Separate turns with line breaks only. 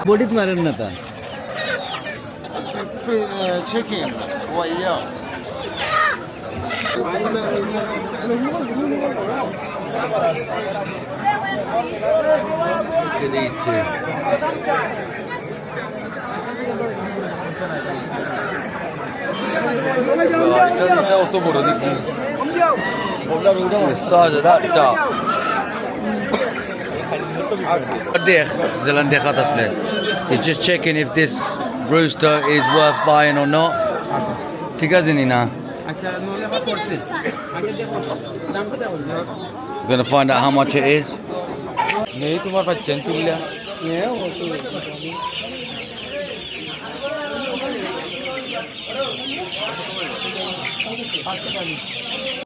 बॉडीच मारेल ना आता
chicken 我也要。
Look at these two. The size of that duck. He's just checking if this rooster is worth buying or not. ঠিক আছে নিনা? We're gonna find out how much it is.
নেই তোমার পাচ্ছেন তুললা